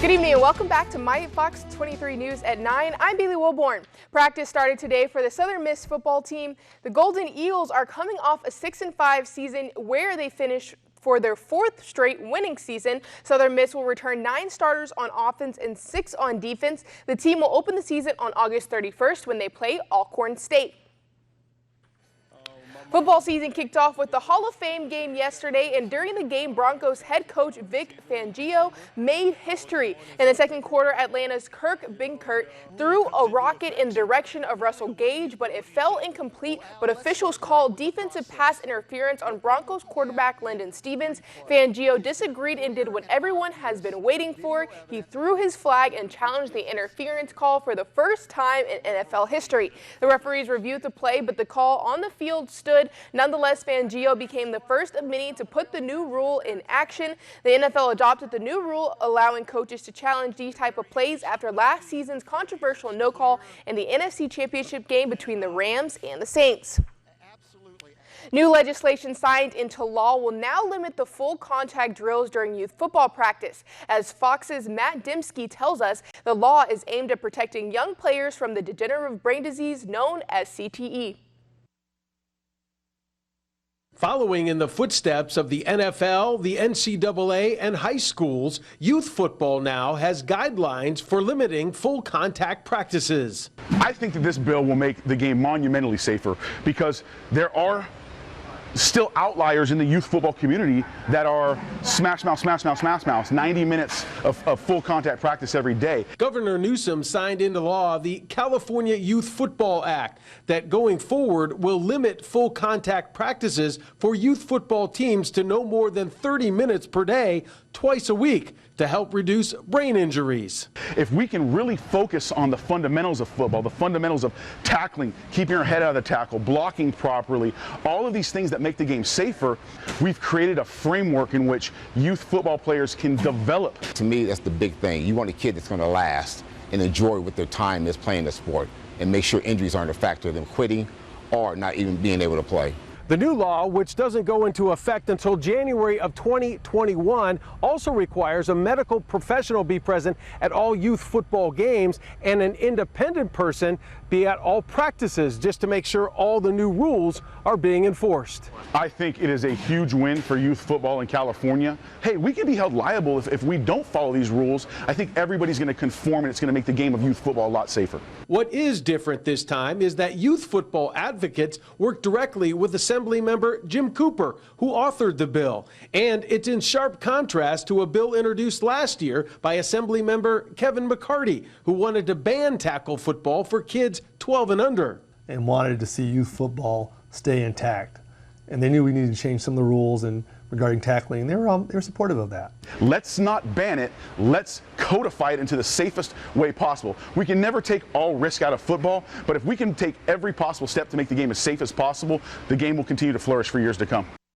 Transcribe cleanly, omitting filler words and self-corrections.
Good evening and welcome back to My Fox 23 News at 9. I'm Bailey Wilborn. Practice started today for the Southern Miss football team. The Golden Eagles are coming off a 6-5 season where they finished for their fourth straight winning season. Southern Miss will return 9 starters on offense and 6 on defense. The team will open the season on August 31st when they play Alcorn State. Football season kicked off with the Hall of Fame game yesterday, and during the game, Broncos head coach Vic Fangio made history. In the second quarter, Atlanta's Kirk Binkert threw a rocket in the direction of Russell Gage, but it fell incomplete, but officials called defensive pass interference on Broncos quarterback Lyndon Stevens. Fangio disagreed and did what everyone has been waiting for. He threw his flag and challenged the interference call for the first time in NFL history. The referees reviewed the play, but the call on the field stood. Nonetheless, Fangio became the first of many to put the new rule in action. The NFL adopted the new rule, allowing coaches to challenge these type of plays after last season's controversial no call in the NFC Championship game between the Rams and the Saints. New legislation signed into law will now limit the full contact drills during youth football practice. As Fox's Matt Dembski tells us, the law is aimed at protecting young players from the degenerative brain disease known as CTE. Following in the footsteps of the NFL, the NCAA, and high schools, youth football now has guidelines for limiting full contact practices. I think that this bill will make the game monumentally safer because there are still outliers in the youth football community that are smash mouth, 90 minutes of full contact practice every day. Governor Newsom signed into law the California Youth Football Act that going forward will limit full contact practices for youth football teams to no more than 30 minutes per day, twice a week, to help reduce brain injuries. If we can really focus on the fundamentals of football, the fundamentals of tackling, keeping your head out of the tackle, blocking properly, all of these things that make the game safer, we've created a framework in which youth football players can develop. To me, that's the big thing. You want a kid that's going to last and enjoy what their time is playing the sport and make sure injuries aren't a factor of them quitting or not even being able to play. The new law, which doesn't go into effect until January of 2021, also requires a medical professional be present at all youth football games and an independent person be at all practices just to make sure all the new rules are being enforced. I think it is a huge win for youth football in California. Hey, we can be held liable if we don't follow these rules. I think everybody's going to conform, and it's going to make the game of youth football a lot safer. What is different this time is that youth football advocates work directly with Assembly Member Jim Cooper, who authored the bill. And it's in sharp contrast to a bill introduced last year by Assembly Member Kevin McCarty, who wanted to ban tackle football for kids 12 and under. And wanted to see youth football stay intact. And they knew we needed to change some of the rules and regarding tackling. They were supportive of that. Let's not ban it. Let's codify it into the safest way possible. We can never take all risk out of football, but if we can take every possible step to make the game as safe as possible, the game will continue to flourish for years to come.